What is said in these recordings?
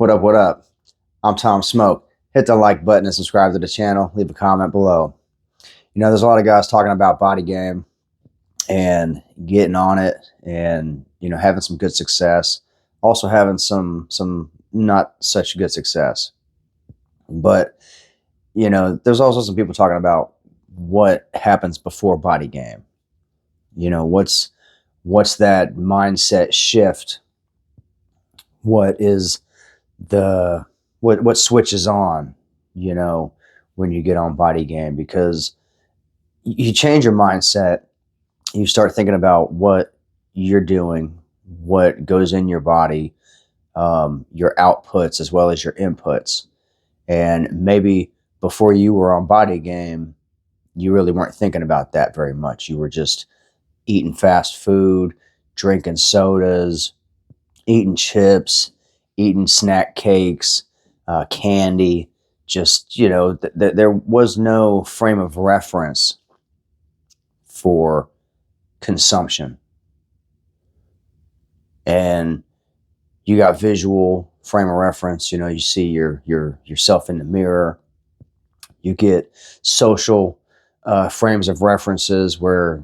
What up? What up? I'm Tom Smoke. Hit the like button and subscribe to the channel. Leave a comment below. There's a lot of guys talking about body game and getting on it and, having some good success. Also having some not such good success. But, there's also some people talking about what happens before body game. What's that mindset shift? What is the what switches on, when you get on body game? Because you change your mindset, you start thinking about what you're doing, what goes in your body, your outputs as well as your inputs. And maybe before you were on body game, you really weren't thinking about that very much. You were just eating fast food, drinking sodas, eating chips, eating snack cakes, candy. Just, there was no frame of reference for consumption. And you got visual frame of reference. You see yourself in the mirror. You get social frames of references where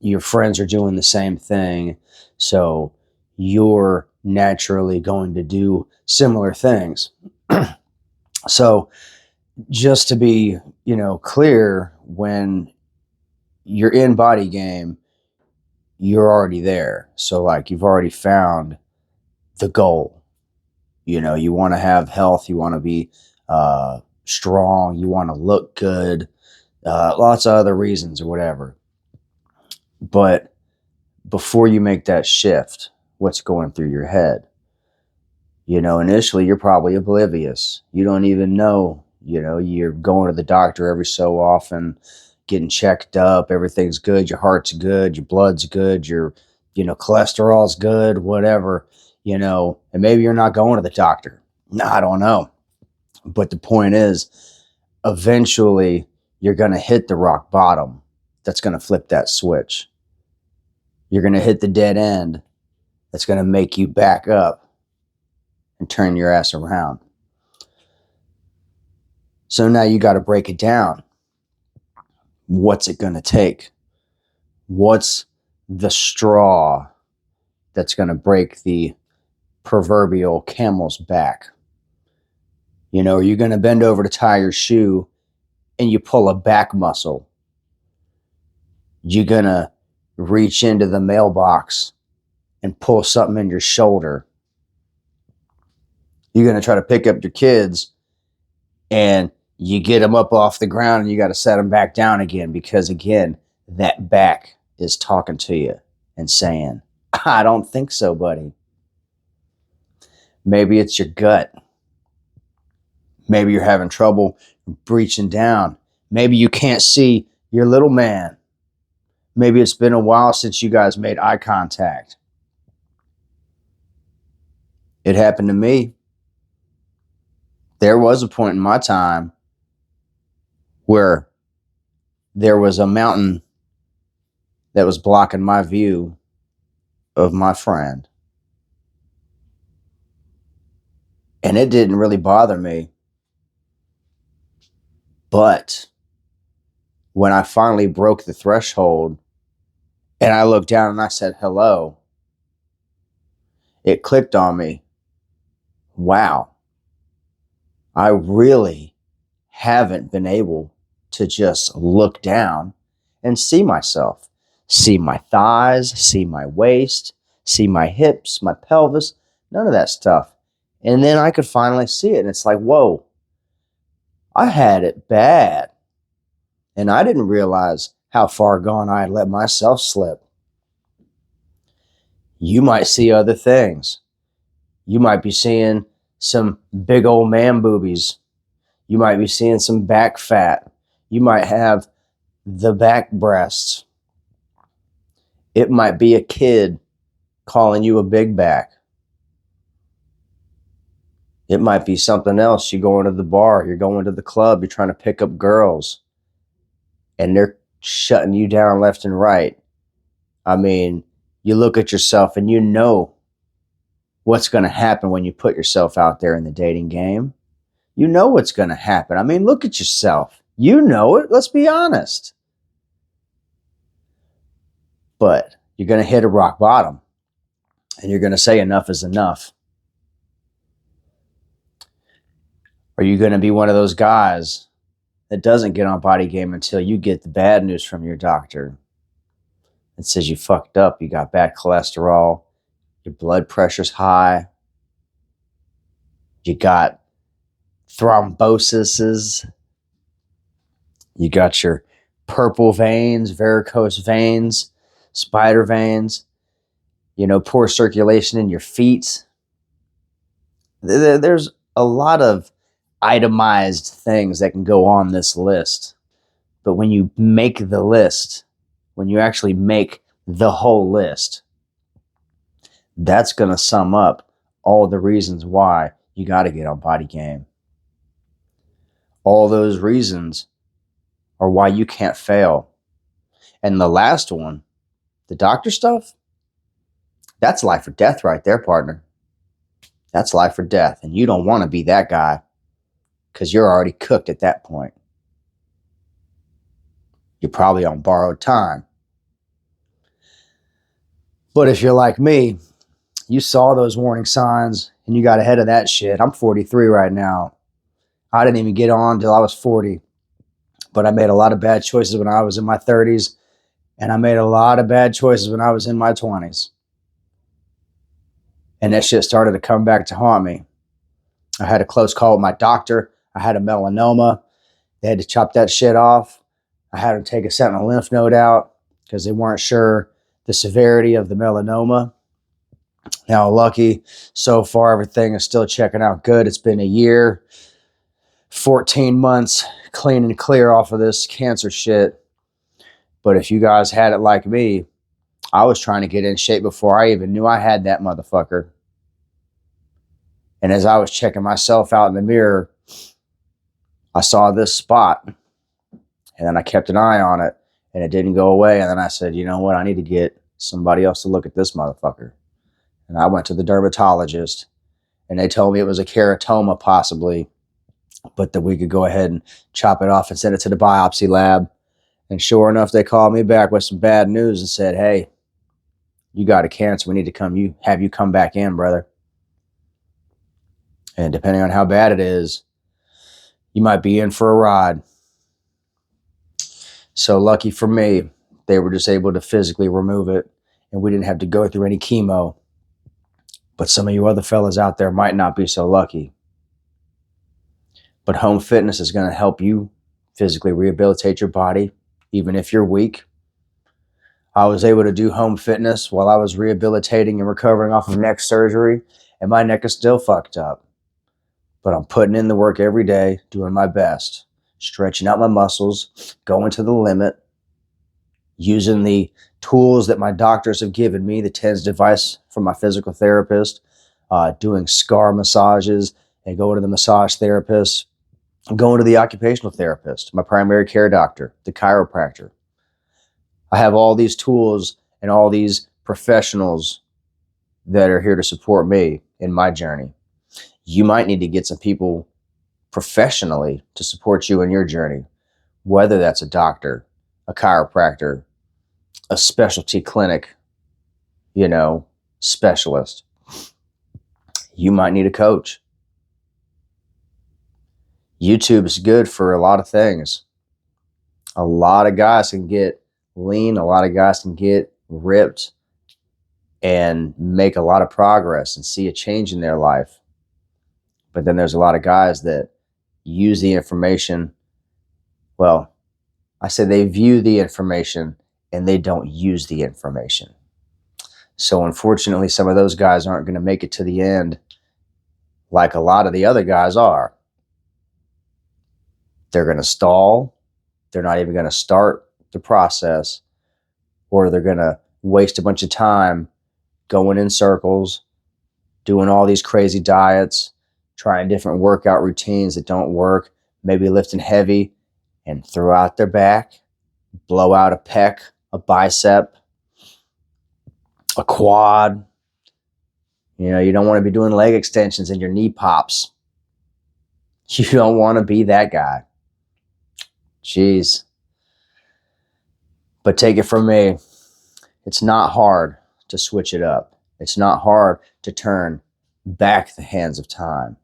your friends are doing the same thing. So you're naturally going to do similar things. So just to be, clear, when you're in body game, you're already there. So like you've already found the goal. You want to have health, you want to be strong, you want to look good, lots of other reasons or whatever. But before you make that shift, what's going through your head? Initially you're probably oblivious. You don't even know, you're going to the doctor every so often, getting checked up, everything's good, your heart's good, your blood's good, your, cholesterol's good, whatever, and maybe you're not going to the doctor. No, I don't know. But the point is, eventually you're going to hit the rock bottom that's going to flip that switch. You're going to hit the dead end that's going to make you back up and turn your ass around. So now you got to break it down. What's it going to take? What's the straw that's going to break the proverbial camel's back? Are you going to bend over to tie your shoe and you pull a back muscle? You're going to reach into the mailbox and pull something in your shoulder. You're going to try to pick up your kids and you get them up off the ground and you got to set them back down again, because again, that back is talking to you and saying, I don't think so, buddy. Maybe it's your gut. Maybe you're having trouble reaching down. Maybe you can't see your little man. Maybe it's been a while since you guys made eye contact. It happened to me. There was a point in my time where there was a mountain that was blocking my view of my friend. And it didn't really bother me. But when I finally broke the threshold and I looked down and I said, hello, it clicked on me. Wow. I really haven't been able to just look down and see myself, see my thighs, see my waist, see my hips, my pelvis, none of that stuff. And then I could finally see it. And it's like, whoa, I had it bad. And I didn't realize how far gone I had let myself slip. You might see other things. You might be seeing some big old man boobies. You might be seeing some back fat. You might have the back breasts. It might be a kid calling you a big back. It might be something else. You're going to the bar, you're going to the club, you're trying to pick up girls, and they're shutting you down left and right. I mean, you look at yourself and you know what's going to happen when you put yourself out there in the dating game. You know what's going to happen. I mean, look at yourself. You know it. Let's be honest. But you're going to hit a rock bottom and you're going to say enough is enough. Are you going to be one of those guys that doesn't get on Body Game until you get the bad news from your doctor? It says you fucked up, you got bad cholesterol, your blood pressure's high, you got thromboses, you got your purple veins, varicose veins, spider veins, poor circulation in your feet. There's a lot of itemized things that can go on this list. But when you make the list, when you actually make the whole list, that's going to sum up all the reasons why you got to get on Body Game. All those reasons are why you can't fail. And the last one, the doctor stuff, that's life or death right there, partner. That's life or death. And you don't want to be that guy because you're already cooked at that point. You're probably on borrowed time. But if you're like me, you saw those warning signs and you got ahead of that shit. I'm 43 right now. I didn't even get on until I was 40. But I made a lot of bad choices when I was in my 30s. And I made a lot of bad choices when I was in my 20s. And that shit started to come back to haunt me. I had a close call with my doctor. I had a melanoma. They had to chop that shit off. I had them take a sentinel lymph node out because they weren't sure the severity of the melanoma. Now, lucky, so far, everything is still checking out good. It's been a year, 14 months clean and clear off of this cancer shit. But if you guys had it like me, I was trying to get in shape before I even knew I had that motherfucker. And as I was checking myself out in the mirror, I saw this spot. And then I kept an eye on it, and it didn't go away. And then I said, you know what? I need to get somebody else to look at this motherfucker. And I went to the dermatologist, and they told me it was a keratoma possibly, but that we could go ahead and chop it off and send it to the biopsy lab. And sure enough, they called me back with some bad news and said, hey, you got a cancer. We need to have you come back in, brother. And depending on how bad it is, you might be in for a ride. So lucky for me, they were just able to physically remove it, and we didn't have to go through any chemo. But some of you other fellas out there might not be so lucky. But home fitness is going to help you physically rehabilitate your body, even if you're weak. I was able to do home fitness while I was rehabilitating and recovering off of neck surgery, and my neck is still fucked up. But I'm putting in the work every day, doing my best, stretching out my muscles, going to the limit, using the tools that my doctors have given me, the TENS device from my physical therapist, doing scar massages, and going to the massage therapist, going to the occupational therapist, my primary care doctor, the chiropractor. I have all these tools and all these professionals that are here to support me in my journey. You might need to get some people professionally to support you in your journey, whether that's a doctor, a chiropractor, a specialty clinic, specialist. You might need a coach. YouTube is good for a lot of things. A lot of guys can get lean. A lot of guys can get ripped and make a lot of progress and see a change in their life. But then there's a lot of guys that use the information. Well, I say they view the information and they don't use the information. So unfortunately, some of those guys aren't going to make it to the end like a lot of the other guys are. They're going to stall. They're not even going to start the process, or they're going to waste a bunch of time going in circles, doing all these crazy diets, trying different workout routines that don't work, maybe lifting heavy and throw out their back, blow out a pec, a bicep, a quad, You know, you don't want to be doing leg extensions and your knee pops. You don't want to be that guy. Jeez. But take it from me, it's not hard to switch it up. It's not hard to turn back the hands of time.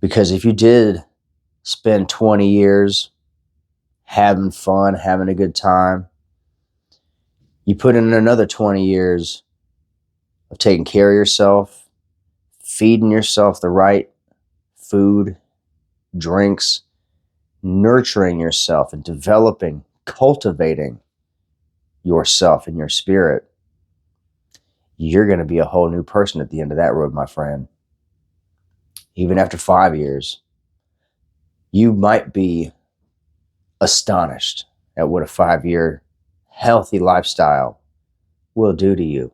Because if you did spend 20 years having fun, having a good time, you put in another 20 years of taking care of yourself, feeding yourself the right food, drinks, nurturing yourself and developing, cultivating yourself and your spirit, you're going to be a whole new person at the end of that road, my friend. Even after 5 years, you might be astonished at what a 5-year healthy lifestyle will do to you.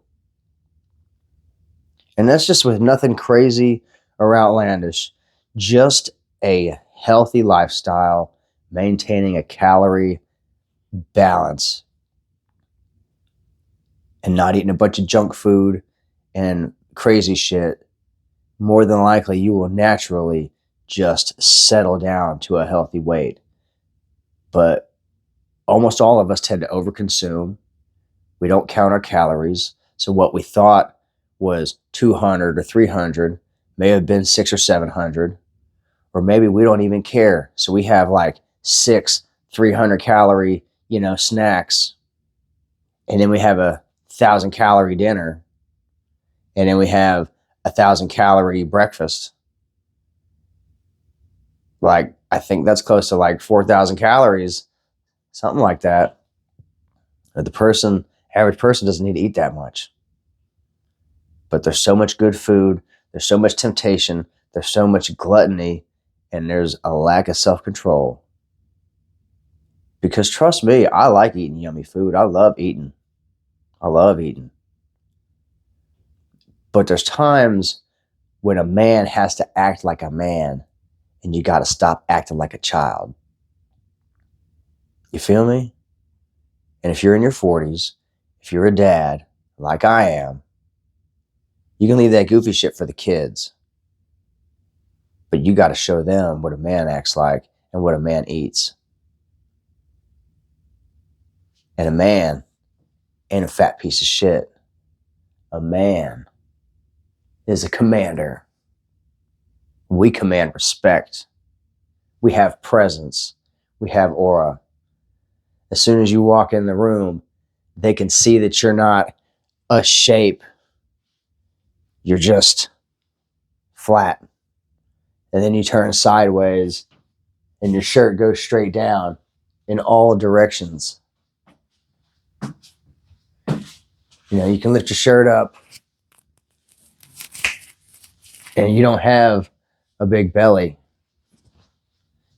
And that's just with nothing crazy or outlandish, just a healthy lifestyle, maintaining a calorie balance and not eating a bunch of junk food and crazy shit. More than likely, you will naturally just settle down to a healthy weight. But almost all of us tend to overconsume. We don't count our calories. So what we thought was 200 or 300 may have been 600 or 700. Or maybe we don't even care. So we have like 6 300-calorie, snacks. And then we have a 1,000-calorie dinner. And then we have a 1,000-calorie breakfast. Like, I think that's close to like 4,000 calories, something like that. The average person doesn't need to eat that much. But there's so much good food, there's so much temptation, there's so much gluttony, and there's a lack of self-control. Because trust me, I like eating yummy food. I love eating. But there's times when a man has to act like a man, and you got to stop acting like a child. You feel me? And if you're in your 40s, if you're a dad, like I am, you can leave that goofy shit for the kids. But you got to show them what a man acts like and what a man eats. And a man ain't a fat piece of shit. A man is a commander. We command respect. We have presence. We have aura. As soon as you walk in the room, they can see that you're not a shape. You're just flat. And then you turn sideways and your shirt goes straight down in all directions. You can lift your shirt up and you don't have a big belly.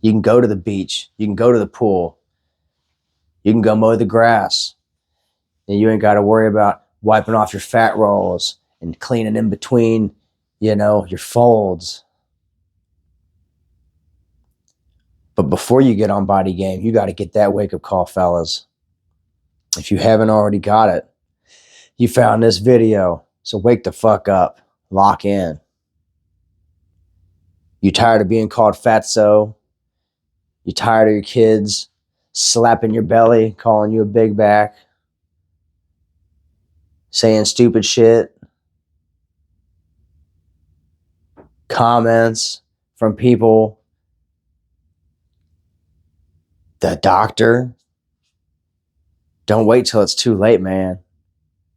You can go to the beach. You can go to the pool. You can go mow the grass. And you ain't got to worry about wiping off your fat rolls and cleaning in between, your folds. But before you get on Body Game, you got to get that wake-up call, fellas. If you haven't already got it, you found this video. So wake the fuck up. Lock in. You tired of being called fatso? You tired of your kids slapping your belly, calling you a big back? Saying stupid shit? Comments from people? The doctor? Don't wait till it's too late, man.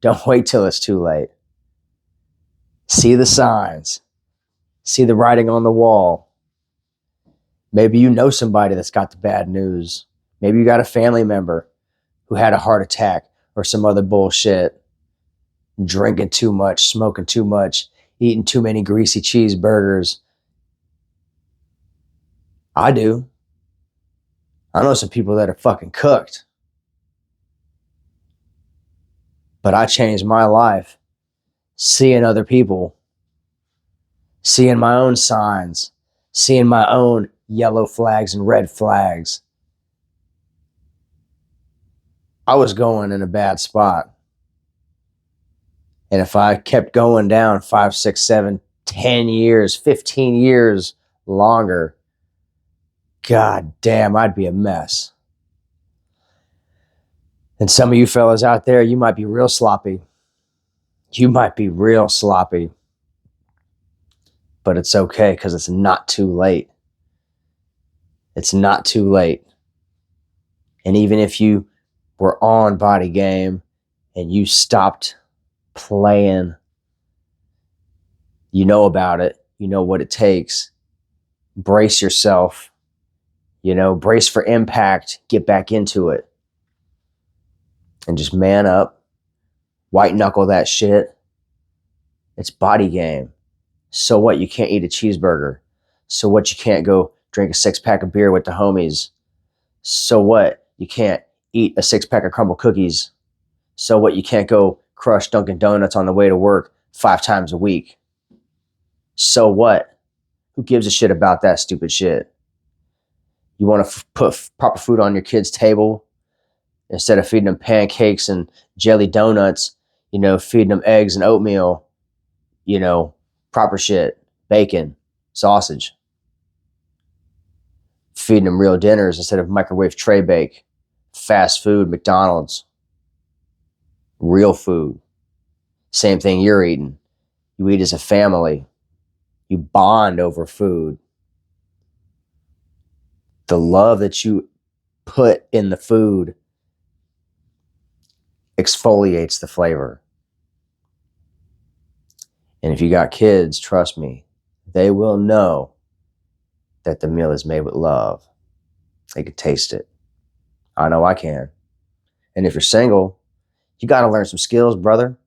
Don't wait till it's too late. See the signs. See the writing on the wall. Maybe you know somebody that's got the bad news. Maybe you got a family member who had a heart attack or some other bullshit. Drinking too much, smoking too much, eating too many greasy cheeseburgers. I do. I know some people that are fucking cooked. But I changed my life seeing other people, seeing my own signs, seeing my own yellow flags and red flags. I was going in a bad spot. And if I kept going down 5, 6, 7, 10 years, 15 years longer, God damn, I'd be a mess. And some of you fellas out there, you might be real sloppy. You might be real sloppy. But it's okay, because it's not too late. It's not too late. And even if you were on Body Game and you stopped playing, you know about it. You know what it takes. Brace yourself. Brace for impact. Get back into it. And just man up. White knuckle that shit. It's Body Game. So what? You can't eat a cheeseburger. So what? You can't go drink a 6-pack of beer with the homies. So what? You can't eat a 6-pack of crumble cookies. So what? You can't go crush Dunkin' Donuts on the way to work 5 times a week. So what? Who gives a shit about that stupid shit? You want to put proper food on your kid's table instead of feeding them pancakes and jelly donuts, feeding them eggs and oatmeal, proper shit, bacon, sausage. Feeding them real dinners instead of microwave tray bake, fast food, McDonald's. Real food. Same thing you're eating. You eat as a family. You bond over food. The love that you put in the food exfoliates the flavor. And if you got kids, trust me, they will know that the meal is made with love. They can taste it. I know I can. And if you're single, you got to learn some skills, brother.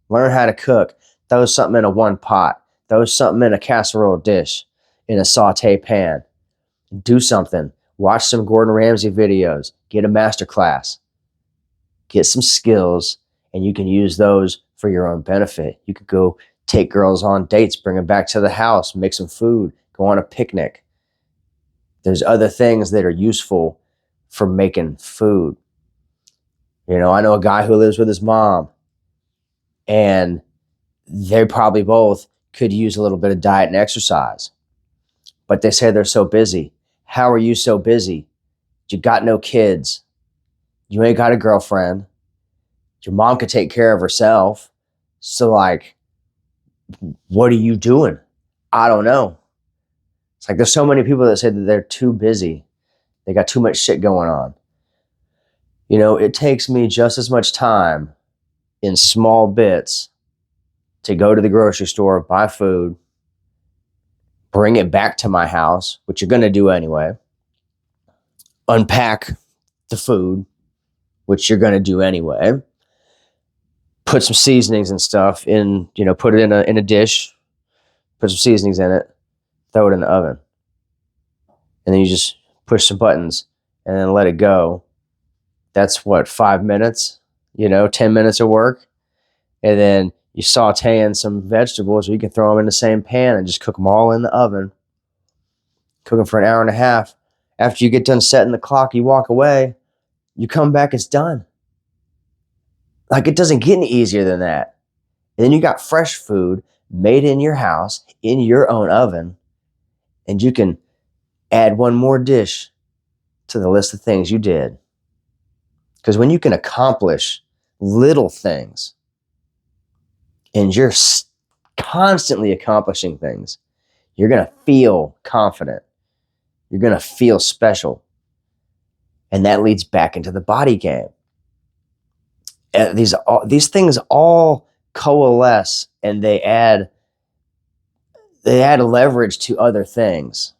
Learn how to cook. Throw something in a one pot. Throw something in a casserole dish, in a saute pan. Do something. Watch some Gordon Ramsay videos. Get a master class. Get some skills, and you can use those for your own benefit. You could go take girls on dates, bring them back to the house, make some food, go on a picnic. There's other things that are useful for making food. I know a guy who lives with his mom, and they probably both could use a little bit of diet and exercise. But they say they're so busy. How are you so busy? You got no kids. You ain't got a girlfriend. Your mom could take care of herself. So what are you doing? I don't know. It's like there's so many people that say that they're too busy. They got too much shit going on. It takes me just as much time in small bits to go to the grocery store, buy food, bring it back to my house, which you're going to do anyway, unpack the food, which you're going to do anyway, put some seasonings and stuff in, put it in a dish, put some seasonings in it, throw it in the oven. And then you just push some buttons and then let it go. That's 5 minutes, 10 minutes of work. And then you saute in some vegetables, or you can throw them in the same pan and just cook them all in the oven. Cook them for an hour and a half. After you get done setting the clock, you walk away. You come back, it's done. It doesn't get any easier than that. And then you got fresh food made in your house, in your own oven, and you can add one more dish to the list of things you did. Because when you can accomplish little things, and you're constantly accomplishing things, you're going to feel confident. You're going to feel special. And that leads back into the body game. These things all coalesce, and they add leverage to other things.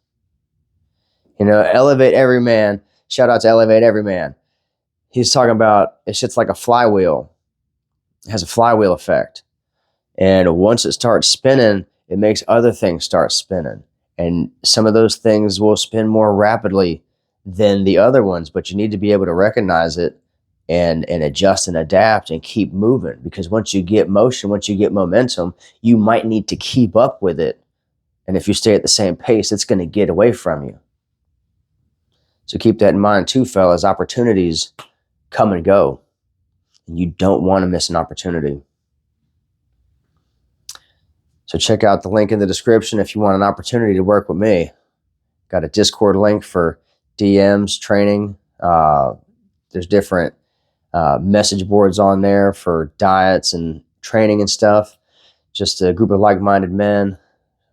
Elevate Every Man. Shout out to Elevate Every Man. He's talking about it's just like a flywheel. It has a flywheel effect. And once it starts spinning, it makes other things start spinning. And some of those things will spin more rapidly than the other ones, but you need to be able to recognize it and adjust and adapt and keep moving. Because once you get motion, once you get momentum, you might need to keep up with it. And if you stay at the same pace, it's going to get away from you. So keep that in mind too, fellas. Opportunities come and go. And you don't want to miss an opportunity. So check out the link in the description if you want an opportunity to work with me. Got a Discord link for DMs, training. There's different message boards on there for diets and training and stuff. Just a group of like-minded men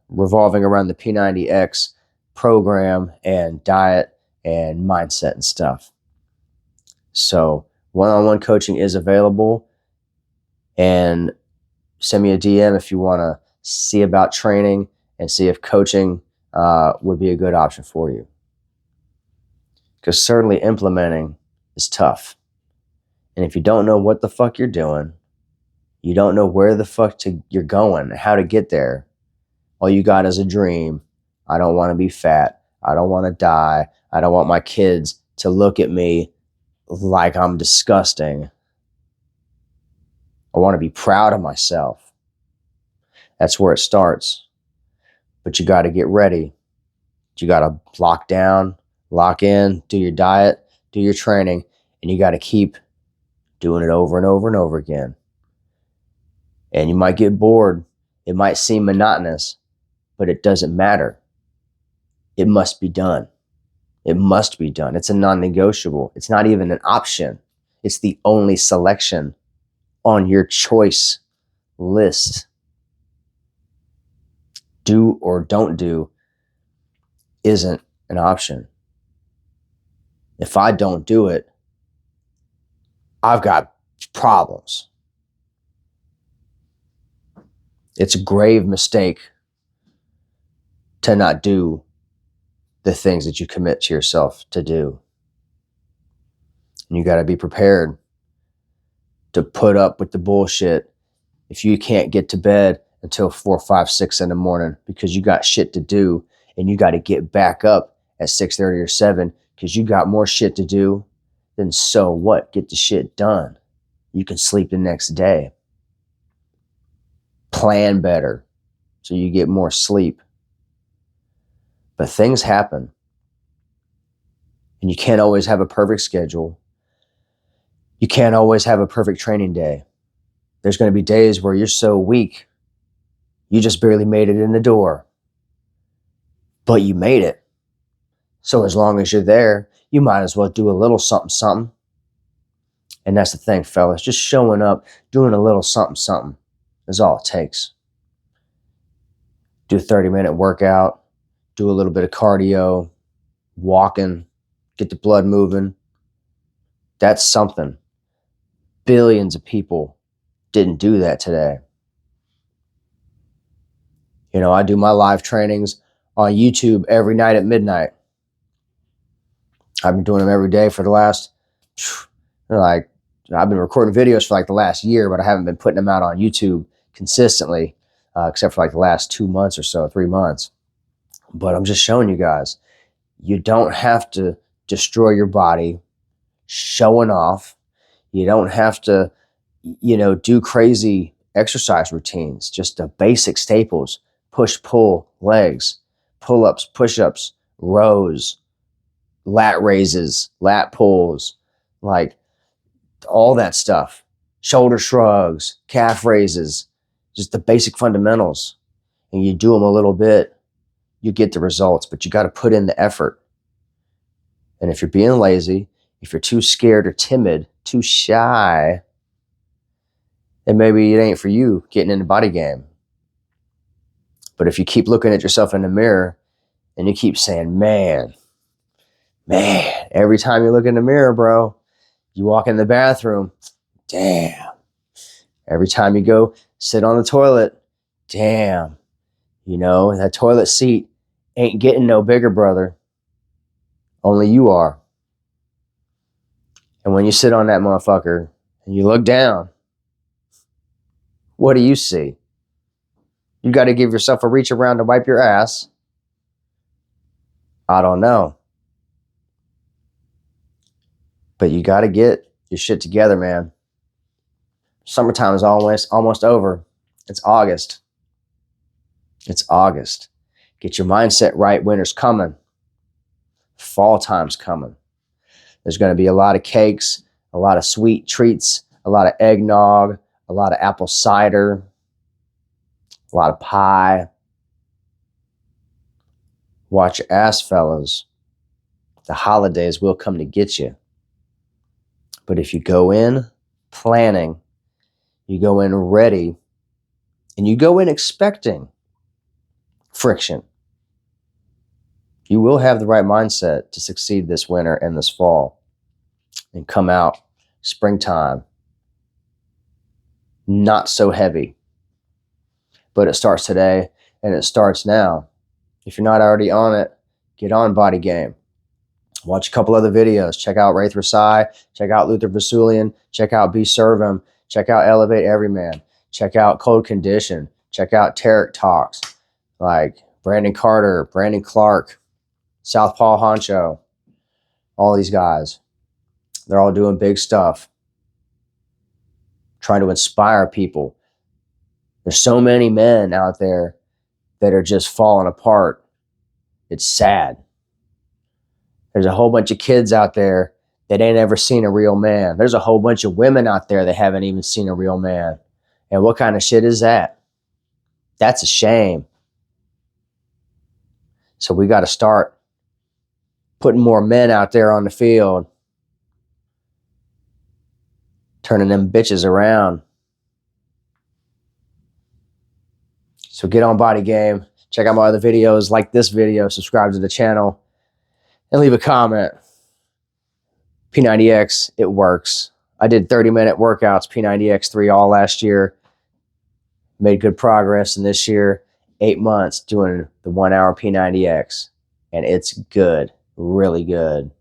revolving around the P90X program and diet and mindset and stuff. So one-on-one coaching is available, and send me a DM if you want to see about training and see if coaching would be a good option for you. Because certainly implementing is tough. And if you don't know what the fuck you're doing, you don't know where the fuck you're going, how to get there, all you got is a dream. I don't want to be fat. I don't want to die. I don't want my kids to look at me like I'm disgusting. I want to be proud of myself. That's where it starts. But you got to get ready. You got to lock down, lock in, do your diet, do your training, and you got to keep doing it over and over and over again. And you might get bored. It might seem monotonous, but it doesn't matter. It must be done. It must be done. It's a non-negotiable. It's not even an option. It's the only selection on your choice list. Do or don't do isn't an option. If I don't do it, I've got problems. It's a grave mistake to not do the things that you commit to yourself to do. And you got to be prepared to put up with the bullshit if you can't get to bed until 4, 5, 6 in the morning because you got shit to do, and you got to get back up at 6:30 or 7 because you got more shit to do. Then so what? Get the shit done. You can sleep the next day. Plan better so you get more sleep. But things happen. And you can't always have a perfect schedule. You can't always have a perfect training day. There's going to be days where you're so weak, you just barely made it in the door. But you made it. So as long as you're there, you might as well do a little something, something. And that's the thing, fellas. Just showing up, doing a little something, something is all it takes. Do a 30-minute workout, do a little bit of cardio, walking, get the blood moving. That's something. Billions of people didn't do that today. You know, I do my live trainings on YouTube every night at midnight. I've been doing them every day for the last, I've been recording videos for like the last year, but I haven't been putting them out on YouTube consistently, except for like the last 2 months or so, 3 months. But I'm just showing you guys, you don't have to destroy your body showing off. You don't have to, do crazy exercise routines, just the basic staples: push, pull, legs, pull-ups, push-ups, rows, lat raises, lat pulls, like all that stuff, shoulder shrugs, calf raises, just the basic fundamentals. And you do them a little bit, you get the results, but you got to put in the effort. And if you're being lazy, if you're too scared or timid, too shy, then maybe it ain't for you getting in the body game. But if you keep looking at yourself in the mirror and you keep saying, man, every time you look in the mirror, bro, you walk in the bathroom, damn. Every time you go sit on the toilet, damn. That toilet seat ain't getting no bigger, brother. Only you are. And when you sit on that motherfucker and you look down, what do you see? You got to give yourself a reach around to wipe your ass. I don't know. But you got to get your shit together, man. Summertime is almost over. It's August. It's August. Get your mindset right. Winter's coming. Fall time's coming. There's going to be a lot of cakes, a lot of sweet treats, a lot of eggnog, a lot of apple cider, a lot of pie. Watch your ass, fellas. The holidays will come to get you. But if you go in planning, you go in ready, and you go in expecting friction, you will have the right mindset to succeed this winter and this fall and come out springtime not so heavy. But it starts today and it starts now. If you're not already on it, get on Body Game. Watch a couple other videos. Check out Wraith Rasai. Check out Luther Vasulian. Check out B. Servum. Check out Elevate Everyman. Check out Cold Condition. Check out Tarek Talks. Like Brandon Carter, Brandon Clark, Southpaw Honcho. All these guys. They're all doing big stuff. Trying to inspire people. There's so many men out there that are just falling apart. It's sad. There's a whole bunch of kids out there that ain't ever seen a real man. There's a whole bunch of women out there that haven't even seen a real man. And what kind of shit is that? That's a shame. So we got to start putting more men out there on the field, turning them bitches around. So get on Body Game. Check out my other videos, like this video, subscribe to the channel, and leave a comment. P90X, it works. I did 30-minute workouts, P90X3 all last year. Made good progress in this year. 8 months doing the 1 hour P90X. And it's good, really good.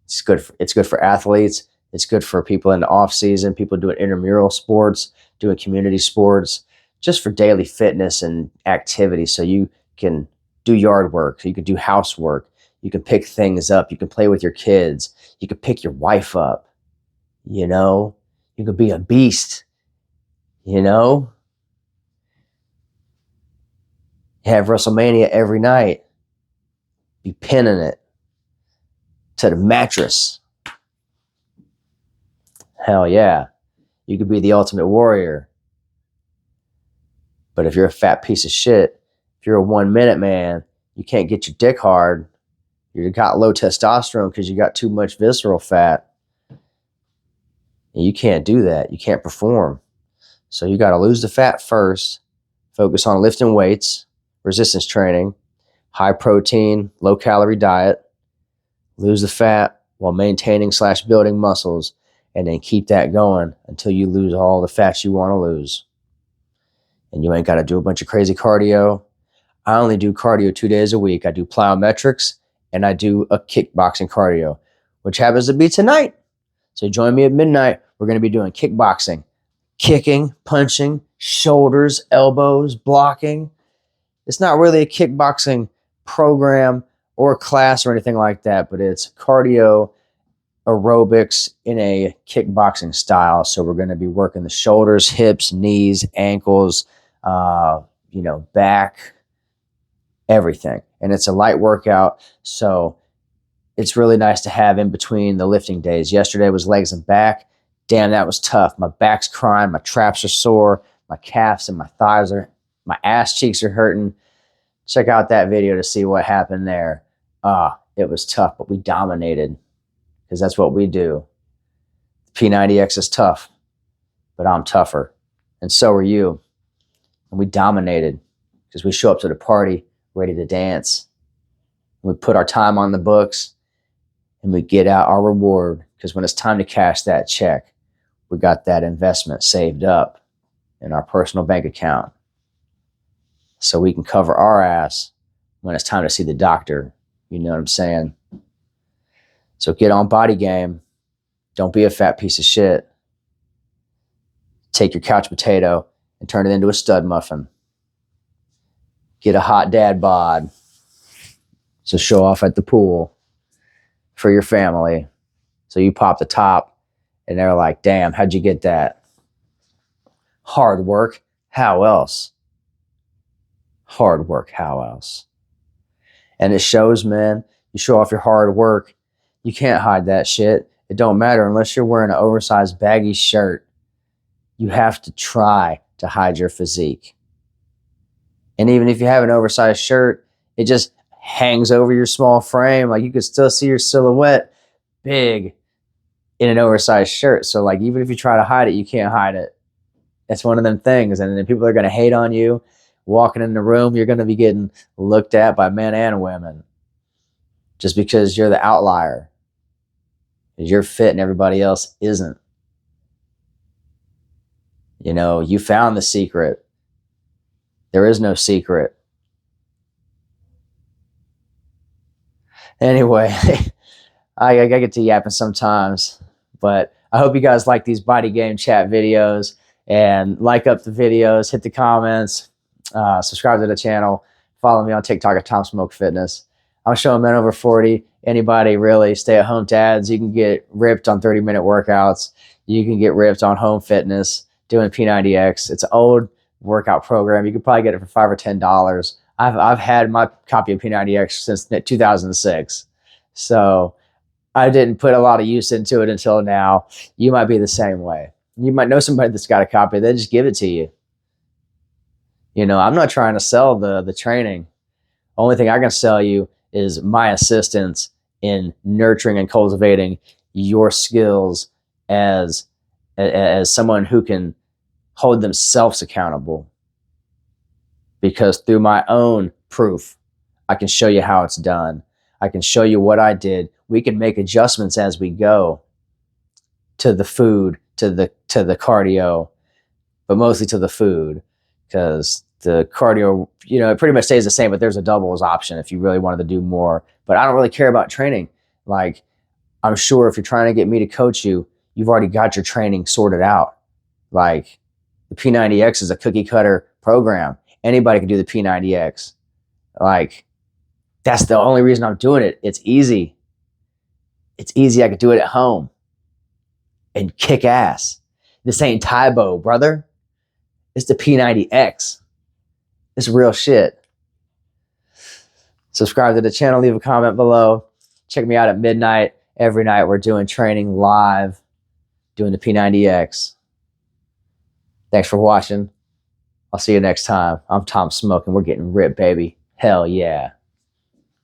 It's good for athletes. It's good for people in the off season, people doing intramural sports, doing community sports, just for daily fitness and activity. So you can do yard work, so you can do housework, you can pick things up, you can play with your kids, you can pick your wife up, you know, you can be a beast, you know. Have WrestleMania every night, be pinning it to the mattress. Hell yeah. You could be the Ultimate Warrior. But if you're a fat piece of shit, if you're a 1 minute man, you can't get your dick hard. You got low testosterone because you got too much visceral fat. And you can't do that. You can't perform. So you got to lose the fat first. Focus on lifting weights, resistance training, high protein, low calorie diet. Lose the fat while maintaining / building muscles. And then keep that going until you lose all the fat you want to lose. And you ain't got to do a bunch of crazy cardio. I only do cardio 2 days a week. I do plyometrics and I do a kickboxing cardio, which happens to be tonight. So join me at midnight. We're going to be doing kickboxing, kicking, punching, shoulders, elbows, blocking. It's not really a kickboxing program or class or anything like that, but it's cardio aerobics in a kickboxing style. So we're going to be working the shoulders, hips, knees, ankles, back, everything. And it's a light workout. So it's really nice to have in between the lifting days. Yesterday was legs and back. Damn, that was tough. My back's crying. My traps are sore. My calves and my thighs my ass cheeks are hurting. Check out that video to see what happened there. It was tough, but we dominated. Because that's what we do. P90X is tough, but I'm tougher. And so are you. And we dominated because we show up to the party ready to dance. We put our time on the books and we get out our reward because when it's time to cash that check, we got that investment saved up in our personal bank account so we can cover our ass when it's time to see the doctor. You know what I'm saying? So get on Body Game. Don't be a fat piece of shit. Take your couch potato and turn it into a stud muffin. Get a hot dad bod. So show off at the pool for your family. So you pop the top and they're like, damn, how'd you get that? Hard work. How else? Hard work. How else? And it shows, man. You show off your hard work. You can't hide that shit. It don't matter unless you're wearing an oversized baggy shirt. You have to try to hide your physique. And even if you have an oversized shirt, it just hangs over your small frame. Like you can still see your silhouette big in an oversized shirt. So like even if you try to hide it, you can't hide it. It's one of them things. And then people are going to hate on you. Walking in the room, you're going to be getting looked at by men and women just because you're the outlier. Because you're fit and everybody else isn't. You know, you found the secret. There is no secret. Anyway, I get to yapping sometimes, but I hope you guys like these body game chat videos, and like up the videos, hit the comments, subscribe to the channel, follow me on TikTok at Tom Smoke Fitness. I'm showing men over 40, anybody really, stay-at-home dads. You can get ripped on 30-minute workouts. You can get ripped on home fitness, doing P90X. It's an old workout program. You could probably get it for $5 or $10. I've had my copy of P90X since 2006. So I didn't put a lot of use into it until now. You might be the same way. You might know somebody that's got a copy. They just give it to you. You know, I'm not trying to sell the training. Only thing I can sell you is my assistance in nurturing and cultivating your skills as someone who can hold themselves accountable. Because through my own proof, I can show you how it's done. I can show you what I did. We can make adjustments as we go to the food, to the cardio, but mostly to the food, because the cardio, you know, it pretty much stays the same, but there's a doubles option if you really wanted to do more. But I don't really care about training. Like, I'm sure if you're trying to get me to coach you, you've already got your training sorted out. Like, the P90X is a cookie cutter program. Anybody can do the P90X. Like, that's the only reason I'm doing it. It's easy. It's easy. I could do it at home and kick ass. This ain't Tae Bo, brother. It's the P90X. It's real shit. Subscribe to the channel. Leave a comment below. Check me out at midnight. Every night we're doing training live, doing the P90X. Thanks for watching. I'll see you next time. I'm Tom Smoke, and we're getting ripped, baby. Hell yeah.